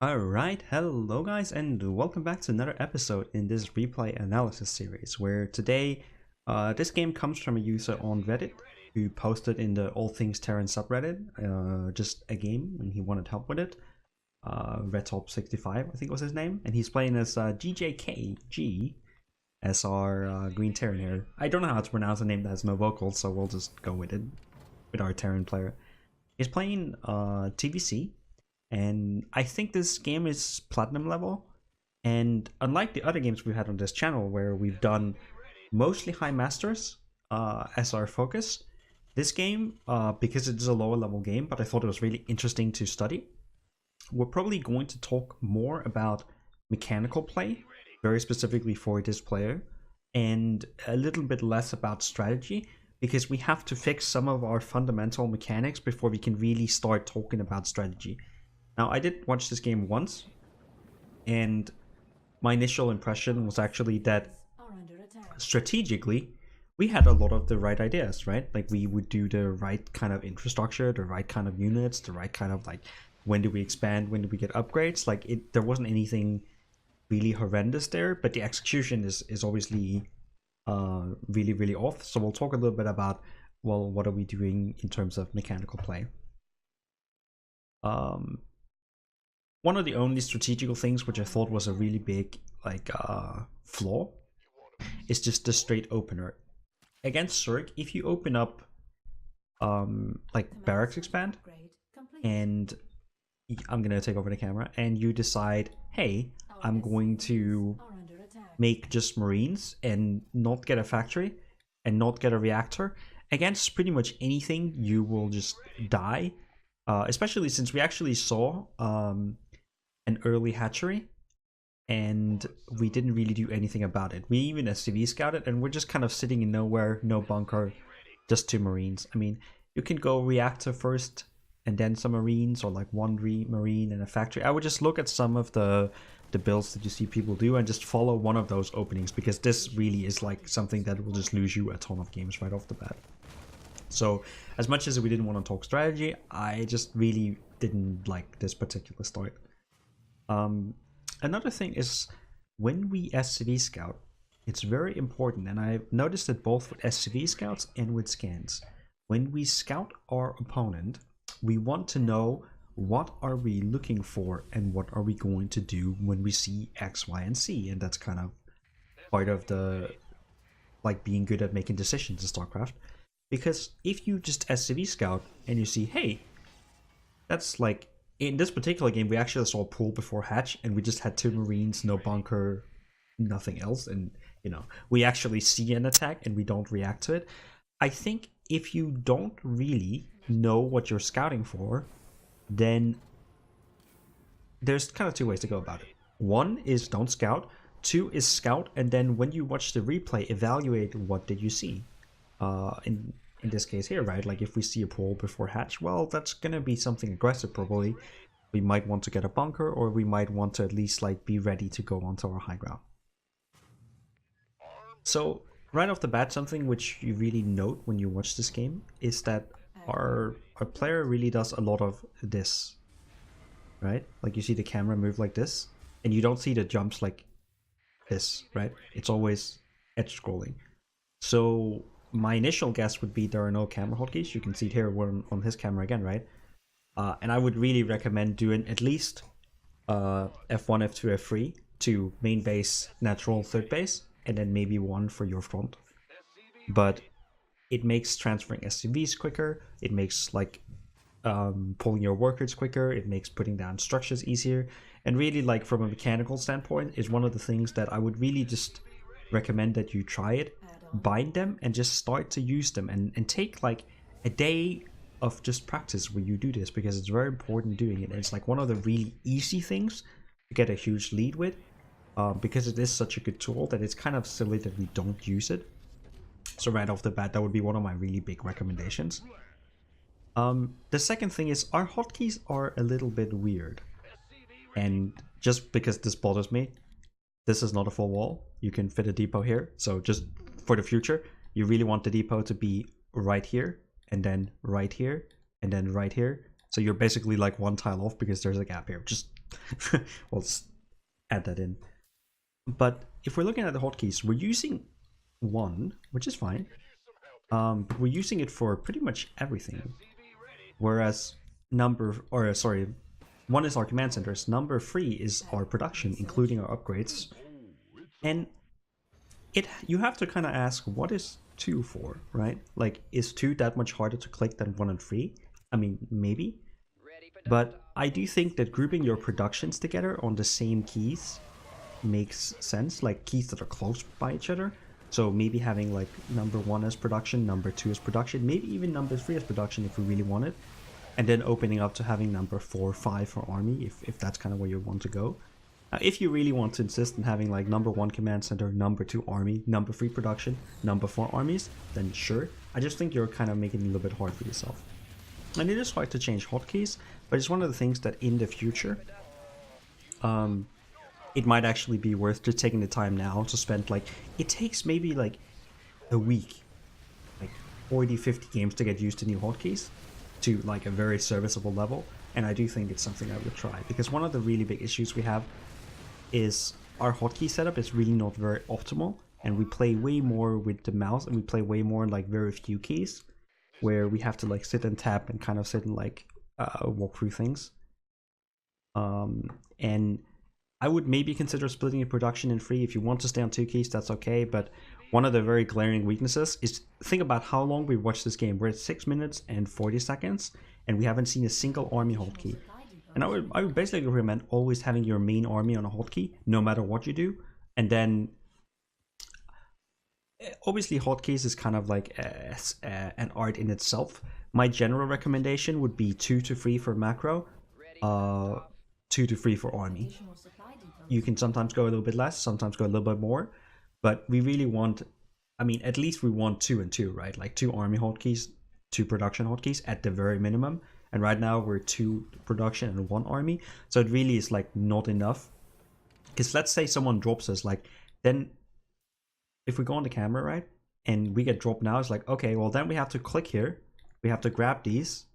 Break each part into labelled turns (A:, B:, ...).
A: Alright, hello guys and welcome back to another episode in this replay analysis series where today this game comes from a user on Reddit who posted in the All Things Terran subreddit just a game and he wanted help with it. Redtop65 I think was his name, and he's playing as DJKg as our Green Terran here. I don't know how to pronounce a name that has no vocals, so we'll just go with it with our Terran player. He's playing TvZ. And I think this game is platinum level, and unlike the other games we've had on this channel where we've done mostly high masters as our focus, this game, because it is a lower level game, but I thought it was really interesting to study, we're probably going to talk more about mechanical play, very specifically for this player, and a little bit less about strategy, because we have to fix some of our fundamental mechanics before we can really start talking about strategy. Now, I did watch this game once, and my initial impression was actually that strategically, we had a lot of the right ideas, right? Like, we would do the right kind of infrastructure, the right kind of units, the right kind of, like, when do we expand, when do we get upgrades? Like, there wasn't anything really horrendous there, but the execution is obviously really, really off. So we'll talk a little bit about, well, what are we doing in terms of mechanical play. One of the only strategical things which I thought was a really big flaw is just the straight opener. Against Zerg, if you open up like barracks expand, and I'm gonna take over the camera, and you decide, hey, I'm going to make just marines and not get a factory and not get a reactor, against pretty much anything you will just die. Especially since we actually saw an early hatchery and we didn't really do anything about it. We even SCV scouted and we're just kind of sitting in nowhere, no bunker, just 2 marines. I mean, you can go reactor first and then some marines, or like 1 marine and a factory. I would just look at some of the builds that you see people do and just follow one of those openings, because this really is like something that will just lose you a ton of games right off the bat. So as much as we didn't want to talk strategy, I just really didn't like this particular start. Another thing is, when we SCV scout, it's very important, and I've noticed it both with SCV scouts and with scans. When we scout our opponent, we want to know what are we looking for and what are we going to do when we see X, Y, and Z, and that's kind of part of the being good at making decisions in StarCraft. Because if you just SCV scout and you see, hey, that's like, in this particular game, we actually saw a pool before hatch and we just had 2 marines, no bunker, nothing else. And, you know, we actually see an attack and we don't react to it. I think if you don't really know what you're scouting for, then there's kind of 2 ways to go about it. 1 is don't scout. 2 is scout, and then when you watch the replay, evaluate what did you see. In this case here, right? Like, if we see a pool before hatch, well, that's gonna be something aggressive probably. We might want to get a bunker, or we might want to at least like be ready to go onto our high ground. So right off the bat, something which you really note when you watch this game is that our player really does a lot of this, right? Like, you see the camera move like this, and you don't see the jumps like this, right? It's always edge scrolling. So my initial guess would be there are no camera hotkeys. You can see it here, we're on his camera again, right? And I would really recommend doing at least F1, F2, F3 to main base, natural, third base, and then maybe 1 for your front. But it makes transferring SCVs quicker, it makes like pulling your workers quicker, it makes putting down structures easier, and really, like, from a mechanical standpoint, is one of the things that I would really just recommend that you try it. Bind them and just start to use them, and take like a day of just practice where you do this, because it's very important doing it. It's like one of the really easy things to get a huge lead with, because it is such a good tool that it's kind of silly that we don't use it. So right off the bat, that would be one of my really big recommendations. The second thing is, our hotkeys are a little bit weird, and just because this bothers me, this is not a full wall. You can fit a depot here, so just for the future, you really want the depot to be right here, and then right here, and then right here, So you're basically like one tile off because there's a gap here. Just we'll just add that in. But if we're looking at the hotkeys, we're using one, which is fine. But we're using it for pretty much everything. Whereas one is our command centers. Number 3 is our production, including our upgrades. And you have to kind of ask, what is 2 for, right? Like, is 2 that much harder to click than 1 and 3? I mean, maybe. But I do think that grouping your productions together on the same keys makes sense, like keys that are close by each other. So maybe having like number 1 as production, number 2 as production, maybe even number 3 as production if we really want it. And then opening up to having number 4, 5 for army if that's kind of where you want to go. If you really want to insist on having like number 1 command center, number 2 army, number 3 production, number 4 armies, then sure. I just think you're kind of making it a little bit hard for yourself. And it is hard to change hotkeys, but it's one of the things that in the future, it might actually be worth just taking the time now to spend like, it takes maybe like a week, like 40-50 games to get used to new hotkeys to like a very serviceable level. And I do think it's something I would try, because one of the really big issues we have is our hotkey setup is really not very optimal, and we play way more with the mouse and we play way more like very few keys, where we have to like sit and tap and kind of sit and like walk through things. And I would maybe consider splitting your production in 3. If you want to stay on 2 keys, that's okay, but one of the very glaring weaknesses is, think about how long we watched this game. We're at 6 minutes and 40 seconds and we haven't seen a single army hotkey. And I would basically recommend always having your main army on a hotkey, no matter what you do. And then, obviously hotkeys is kind of like an art in itself. My general recommendation would be 2 to 3 for macro, 2 to 3 for army. You can sometimes go a little bit less, sometimes go a little bit more, but we really want, I mean, at least we want 2 and 2, right? Like 2 army hotkeys, 2 production hotkeys at the very minimum. And right now we're 2 production and 1 army, so it really is like not enough. Because let's say someone drops us, like, then if we go on the camera, right, and we get dropped now, it's like, okay, well then we have to click here, we have to grab these,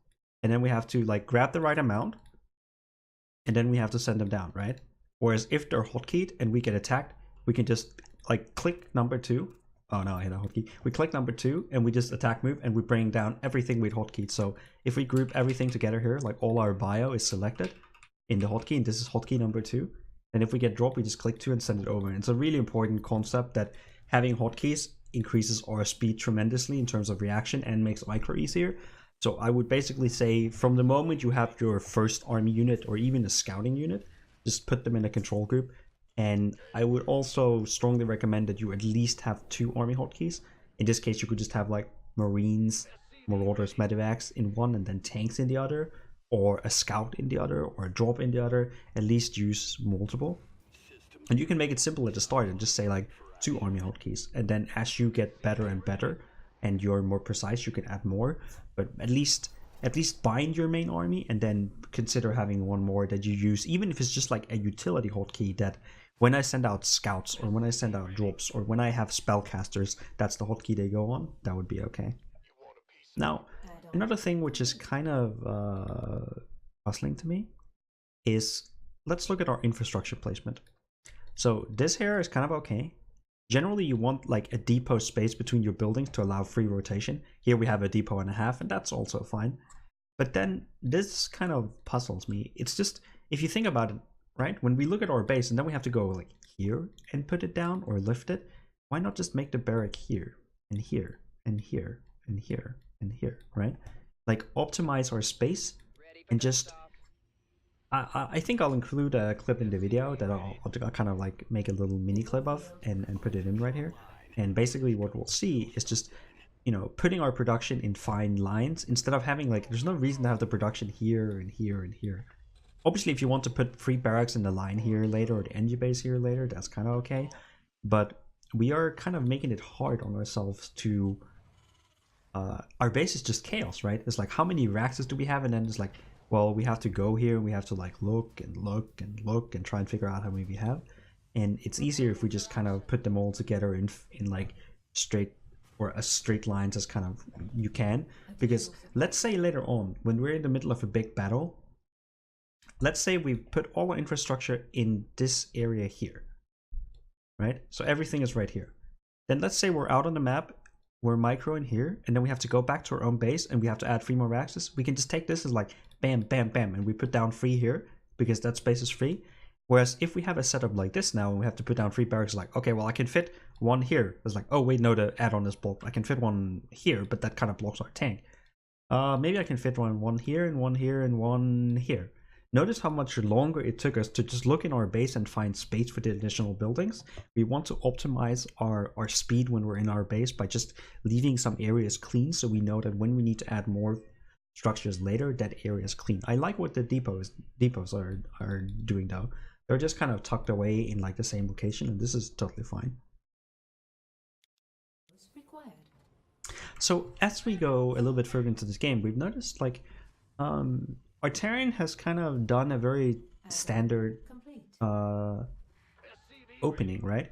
A: and then we have to like grab the right amount, and then we have to send them down, right? Whereas if they're hotkeyed and we get attacked, we can just like click number 2. Oh no, I hit a hotkey. We click number 2 and we just attack move and we bring down everything with hotkeyed. So if we group everything together here, like all our bio is selected in the hotkey, and this is hotkey number 2. And if we get dropped, we just click 2 and send it over. And it's a really important concept that having hotkeys increases our speed tremendously in terms of reaction and makes micro easier. So I would basically say from the moment you have your first army unit or even a scouting unit, just put them in a control group. And I would also strongly recommend that you at least have 2 army hotkeys. In this case, you could just have like Marines, Marauders, Medevacs in one and then tanks in the other, or a scout in the other, or a drop in the other. At least use multiple. And you can make it simple at the start and just say like 2 army hotkeys. And then as you get better and better and you're more precise, you can add more. But at least bind your main army and then consider having one more that you use, even if it's just like a utility hotkey that when I send out scouts or when I send out drops or when I have spellcasters, that's the hotkey they go on. That would be okay. Now, another thing which is kind of puzzling to me is, let's look at our infrastructure placement. So this here is kind of okay. Generally, you want like a depot space between your buildings to allow free rotation. Here we have a depot and a half, and that's also fine. But then this kind of puzzles me. It's just, if you think about it, right? When we look at our base and then we have to go like here and put it down or lift it, why not just make the barrack here and here and here and here and here, right? Like optimize our space and just, I think I'll include a clip in the video that I'll kind of like make a little mini clip of and put it in right here. And basically what we'll see is just, you know, putting our production in fine lines instead of having like, there's no reason to have the production here and here and here. Obviously, if you want to put 3 barracks in the line here later or the NG base here later, that's kind of okay. But we are kind of making it hard on ourselves to, our base is just chaos, right? It's like, how many racks do we have? And then it's like, well, we have to go here and we have to like look and look and look and try and figure out how many we have. And it's easier if we just kind of put them all together in like straight or as straight lines as kind of you can. Because let's say later on, when we're in the middle of a big battle, let's say we put all our infrastructure in this area here, right? So everything is right here. Then let's say we're out on the map, we're micro in here, and then we have to go back to our own base and we have to add 3 more reactors. We can just take this as like bam, bam, bam, and we put down 3 here because that space is free. Whereas if we have a setup like this now and we have to put down 3 barracks, like, okay, well, I can fit 1 here. It's like, oh, wait, no, the add-on is blocked. I can fit 1 here, but that kind of blocks our tank. Maybe I can fit one here and 1 here and 1 here. Notice how much longer it took us to just look in our base and find space for the additional buildings. We want to optimize our speed when we're in our base by just leaving some areas clean, so we know that when we need to add more structures later, that area is clean. I like what the depots are doing though. They're just kind of tucked away in like the same location, and this is totally fine. So as we go a little bit further into this game, we've noticed like our terrain has kind of done a very standard opening, right?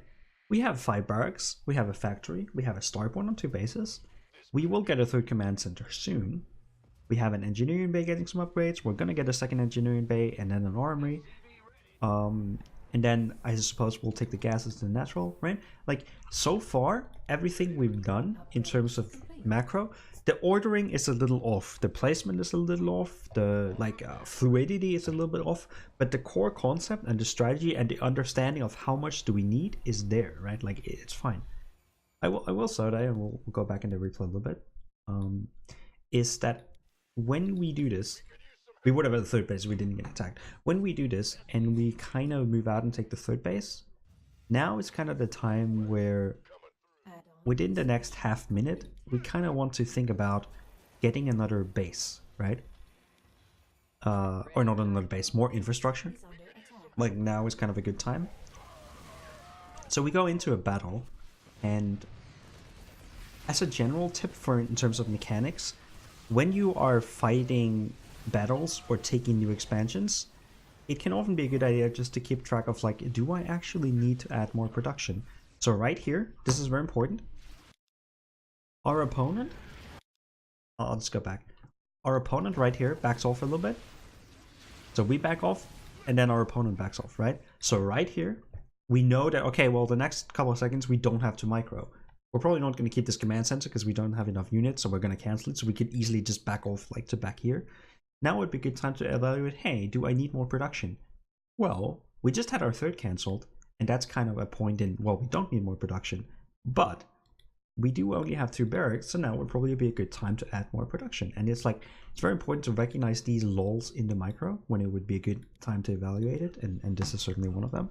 A: We have 5 barracks, we have a factory, we have a starport on 2 bases. We will get a 3rd command center soon. We have an engineering bay getting some upgrades. We're gonna get a 2nd engineering bay and then an armory. And then I suppose we'll take the gases to the natural, right? Like, so far, everything we've done in terms of macro, the ordering is a little off, the placement is a little off, the fluidity is a little bit off, but the core concept and the strategy and the understanding of how much do we need is there, right? Like, it's fine. I will say that, and we'll go back in the replay a little bit, is that when we do this, we would have had the 3rd base, we didn't get attacked. When we do this and we kind of move out and take the 3rd base, now is kind of the time where within the next half minute, we kind of want to think about getting another base, right? Or not another base, more infrastructure. Like, now is kind of a good time. So we go into a battle, and as a general tip for in terms of mechanics, when you are fighting battles or taking new expansions, it can often be a good idea just to keep track of like, do I actually need to add more production? So right here, this is very important. Our opponent, I'll just go back. Our opponent right here backs off a little bit. So we back off and then our opponent backs off, right? So right here, we know that, okay, well, the next couple of seconds, we don't have to micro. We're probably not going to keep this command center because we don't have enough units, so we're going to cancel it. So we could easily just back off like to back here. Now would be a good time to evaluate, hey, do I need more production? Well, we just had our 3rd cancelled, and that's kind of a point in, well, we don't need more production, but we do only have 2 barracks, so now would probably be a good time to add more production. And it's like, it's very important to recognize these lulls in the micro when it would be a good time to evaluate it, and this is certainly one of them.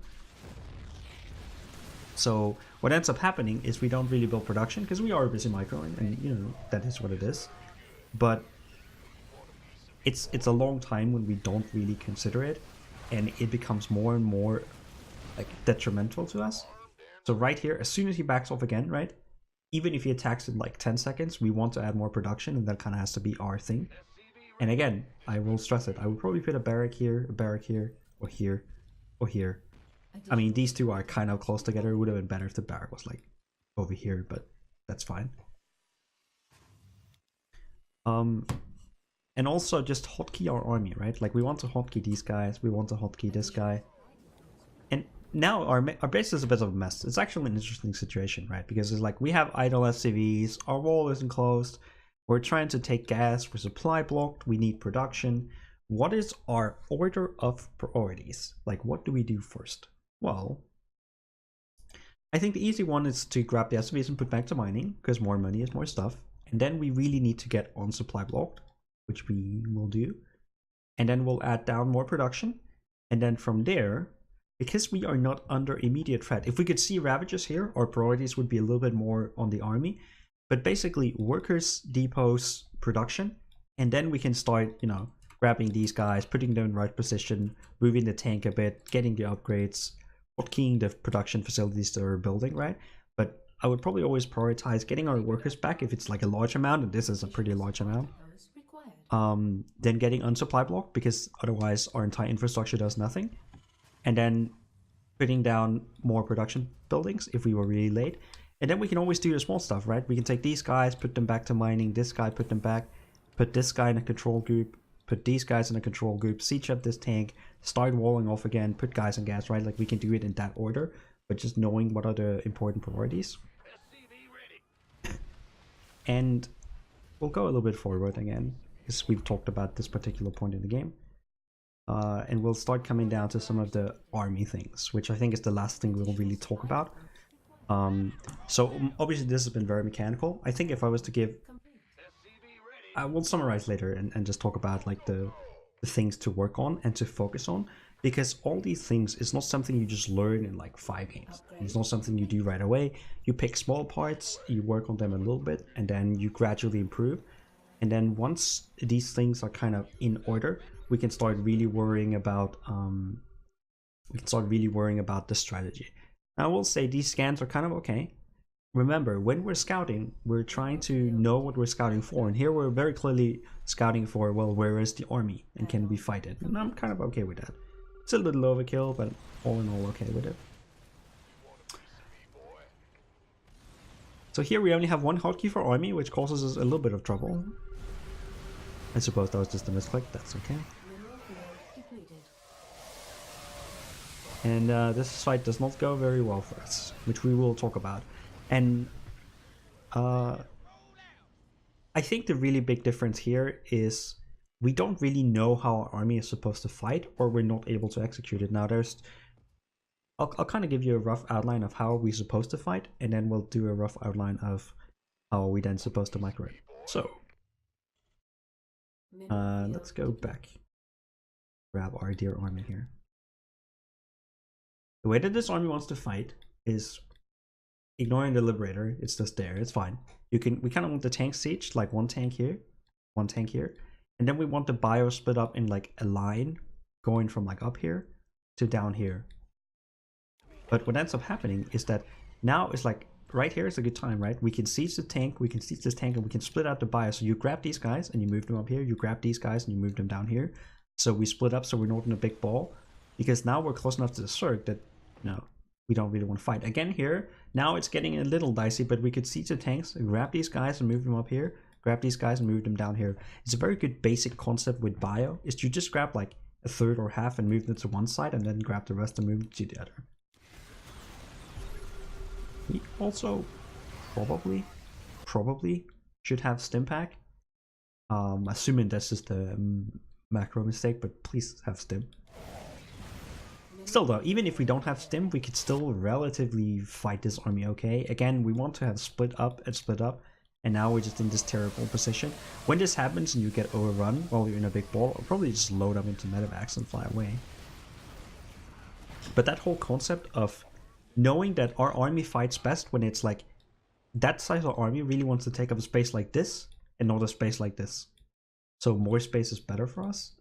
A: So what ends up happening is we don't really build production because we are busy microing, and you know, that is what it is. But it's a long time when we don't really consider it, and it becomes more and more like detrimental to us. So right here, as soon as he backs off again, right, even if he attacks in like 10 seconds, we want to add more production, and that kind of has to be our thing. And again, I will stress it, I would probably put a barrack here, or here, or here. I mean, these two are kind of close together. It would have been better if the barrack was like over here, but that's fine. And also just hotkey our army, right? Like, we want to hotkey these guys, we want to hotkey this guy. And now our base is a bit of a mess. It's actually an interesting situation, right? Because it's like, we have idle SCVs, our wall isn't closed, we're trying to take gas, we're supply blocked, we need production. What is our order of priorities? Like, what do we do first? Well, I think the easy one is to grab the SCVs and put back to mining, because more money is more stuff. And then we really need to get on supply blocked, which we will do. And then we'll add down more production. And then from there, because we are not under immediate threat, if we could see Ravagers here, our priorities would be a little bit more on the army. But basically, workers, depots, production. And then we can start, you know, grabbing these guys, putting them in the right position, moving the tank a bit, getting the upgrades, hotkeying the production facilities that are building, right? But I would probably always prioritize getting our workers back if it's like a large amount, and this is a pretty large amount. Then getting unsupply block, because otherwise our entire infrastructure does nothing. And then putting down more production buildings if we were really late. And then we can always do the small stuff, right? We can take these guys, put them back to mining, this guy, put them back, put this guy in a control group, put these guys in a control group, siege up this tank, start walling off again, put guys on gas, right? Like we can do it in that order, but just knowing what are the important priorities. And we'll go a little bit forward again, because we've talked about this particular point in the game. And we'll start coming down to some of the army things, which I think is the last thing we'll really talk about. So obviously this has been very mechanical. I think if I was to give... I will summarize later and just talk about like the things to work on and to focus on, because all these things is not something you just learn in like 5 games. It's not something you do right away. You pick small parts, you work on them a little bit, and then you gradually improve. And then once these things are kind of in order, we can start really worrying about the strategy. Now I will say these scans are kind of okay. Remember, when we're scouting, we're trying to know what we're scouting for, and here we're very clearly scouting for, well, where is the army and can we fight it? And I'm kind of okay with that. It's a little overkill, but all in all okay with it. So here we only have one hotkey for army, which causes us a little bit of trouble. I suppose that was just a misclick, that's okay. And this fight does not go very well for us, which we will talk about. And I think the really big difference here is we don't really know how our army is supposed to fight, or we're not able to execute it. Now I'll kind of give you a rough outline of how we're supposed to fight, and then we'll do a rough outline of how we then supposed to micro it. So let's go back, grab our dear army here. The way that this army wants to fight is ignoring the Liberator. It's just there, it's fine. We kind of want the tank siege, like one tank here, and then we want the bio split up in like a line going from like up here to down here. But what ends up happening is that now it's like right here is a good time, right? We can siege the tank, we can siege this tank, and we can split out the bio. So you grab these guys and you move them up here, you grab these guys and you move them down here. So we split up so we're not in a big ball, because now we're close enough to the circ that no, we don't really want to fight. Again here, now it's getting a little dicey, but we could siege the tanks, grab these guys and move them up here, grab these guys and move them down here. It's a very good basic concept with bio, is you just grab like a third or half and move them to one side, and then grab the rest and move them to the other. We also probably should have stim pack. Assuming that's just a macro mistake, but please have stim. Still though, even if we don't have stim, we could still relatively fight this army okay. Again, we want to have split up, and now we're just in this terrible position. When this happens and you get overrun while you're in a big ball, I'll probably just load up into medevacs and fly away. But that whole concept of knowing that our army fights best when it's like that size of army really wants to take up a space like this and not a space like this. So more space is better for us.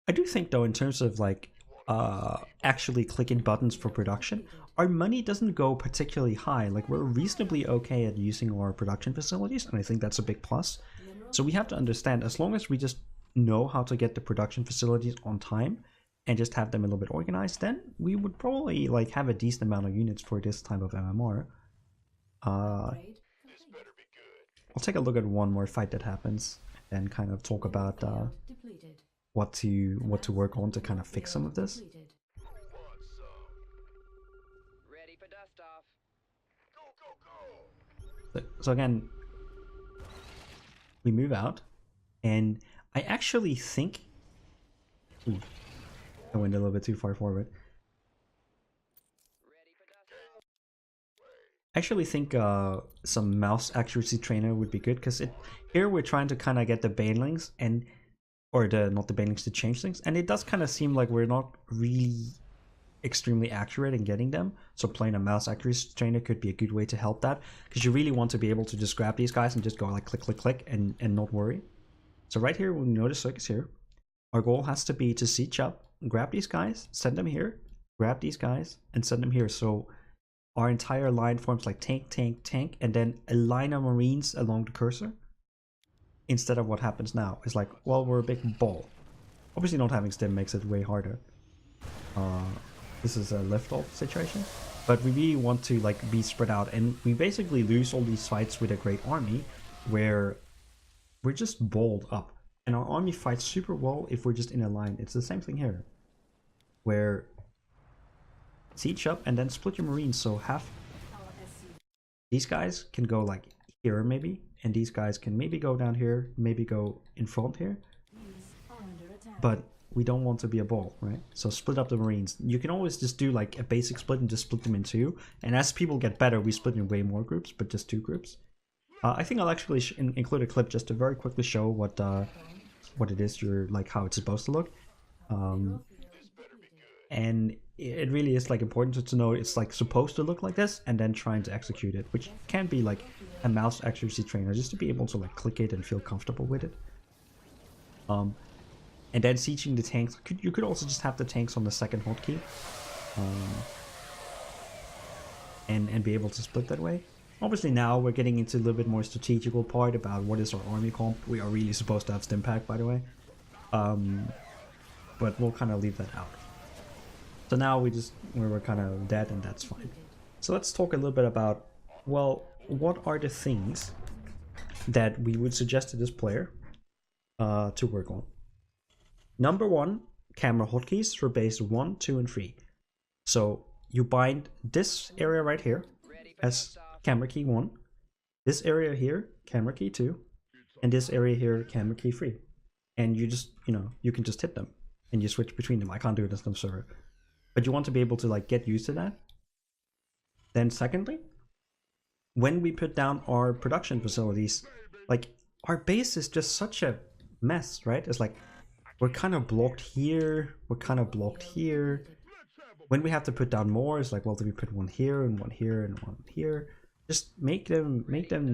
A: I do think though, in terms of like actually clicking buttons for production, our money doesn't go particularly high. Like we're reasonably okay at using our production facilities, and I think that's a big plus. So we have to understand, as long as we just know how to get the production facilities on time and just have them a little bit organized, then we would probably like have a decent amount of units for this type of MMR. I'll take a look at one more fight that happens and kind of talk about what to work on to kind of fix some of this. So again, we move out, and I actually think I went a little bit too far forward. I actually think some mouse accuracy trainer would be good, because here we're trying to kind of get the banelings and not the banelings to change things, and it does kind of seem like we're not really extremely accurate in getting them. So playing a mouse accuracy trainer could be a good way to help that, because you really want to be able to just grab these guys and just go like click click click and not worry. So right here, when you notice circus here, our goal has to be to siege up, grab these guys, send them here, grab these guys and send them here. So our entire line forms like tank, tank, tank, and then a line of marines along the cursor. Instead of what happens now is like, well, we're a big ball. Obviously not having stim makes it way harder. This is a lift-off situation. But we really want to like be spread out, and we basically lose all these fights with a great army where we're just balled up. And our army fights super well if we're just in a line. It's the same thing here, where siege up and then split your marines, so half these guys can go like here maybe, and these guys can maybe go down here, maybe go in front here. But we don't want to be a ball, right? So split up the marines. You can always just do like a basic split and just split them in two. And as people get better, we split in way more groups, but just 2 groups. I think I'll actually include a clip just to very quickly show what it is you're like, how it's supposed to look. And it really is like important to know it's like supposed to look like this, and then trying to execute it, which can be like a mouse accuracy trainer just to be able to like click it and feel comfortable with it. And then sieging the tanks. You could also just have the tanks on the second hotkey, and be able to split that way. Obviously now we're getting into a little bit more strategical part about what is our army comp. We are really supposed to have Stimpack, by the way, but we'll kind of leave that out. So now we're kind of dead, and that's fine. So let's talk a little bit about, well, what are the things that we would suggest to this player to work on. Number 1, camera hotkeys for base 1, 2, and 3. So you bind this area right here as camera key 1, this area here, camera key 2, and this area here, camera key 3. And you just, you can just hit them and you switch between them. I can't do this on server, but you want to be able to like get used to that. Then secondly, when we put down our production facilities, like our base is just such a mess, right? It's like we're kind of blocked here, we're kind of blocked here. When we have to put down more, it's like, well, do we put one here and one here and one here? Just make them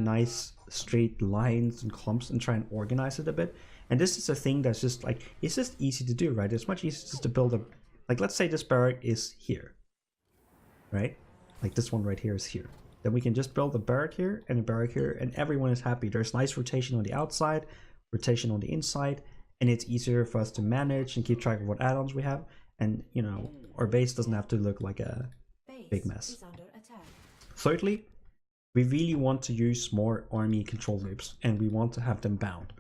A: nice straight lines and clumps and try and organize it a bit. And this is a thing that's just like, it's just easy to do, right? It's much easier just to build a, like, let's say this barrack is here, right? Like this one right here is here. Then we can just build a barrack here and a barrack here, and everyone is happy. There's nice rotation on the outside, rotation on the inside, and it's easier for us to manage and keep track of what add-ons we have. And, our base doesn't have to look like a big mess. Thirdly, we really want to use more army control loops, and we want to have them bound.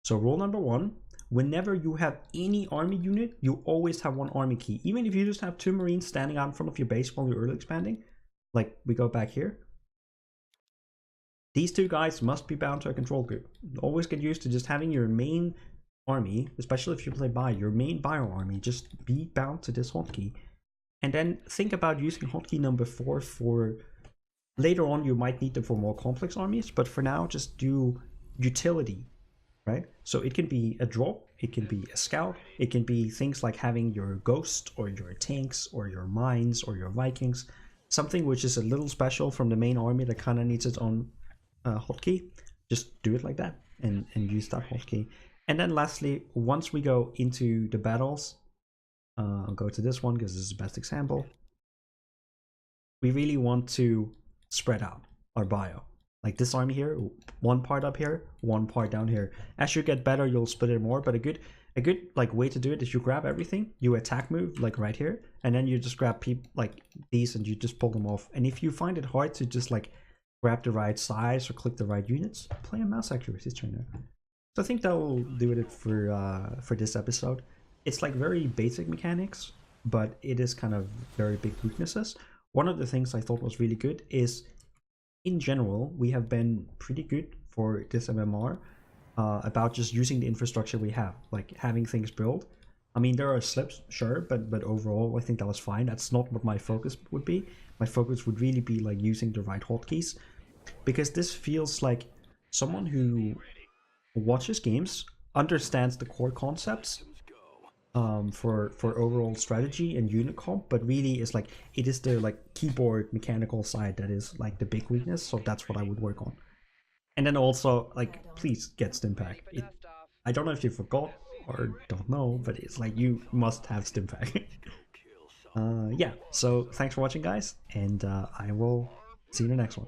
A: So rule number 1, whenever you have any army unit, you always have one army key. Even if you just have 2 marines standing out in front of your base while you're early expanding, like we go back here, these 2 guys must be bound to a control group. Always get used to just having your main army, especially if you play bio, your main bio army, just be bound to this hotkey. And then think about using hotkey number 4 for later on. You might need them for more complex armies, but for now just do utility, right? So it can be a drop, it can be a scout, it can be things like having your ghost or your tanks or your mines or your Vikings, something which is a little special from the main army that kind of needs its own hotkey. Just do it like that and use that hotkey. And then lastly, once we go into the battles, I'll go to this one because this is the best example. We really want to spread out our bio. Like this army here, one part up here, one part down here. As you get better, you'll split it more, but a good like way to do it is you grab everything, you attack move like right here, and then you just grab like these and you just pull them off. And if you find it hard to just like grab the right size or click the right units, play a mouse accuracy trainer. So I think that will do it for this episode. It's like very basic mechanics, but it is kind of very big weaknesses. One of the things I thought was really good is, in general, we have been pretty good for this MMR about just using the infrastructure we have, like having things built. I mean, there are slips, sure, but overall, I think that was fine. That's not what my focus would be. My focus would really be like using the right hotkeys, because this feels like someone who watches games, understands the core concepts for overall strategy and unit comp, but really is like, it is the like keyboard mechanical side that is like the big weakness. So that's what I would work on. And then also, like, please get Stimpack. I don't know if you forgot or don't know, but it's like you must have Stimpack. Yeah, so thanks for watching, guys, and I will see you in the next one.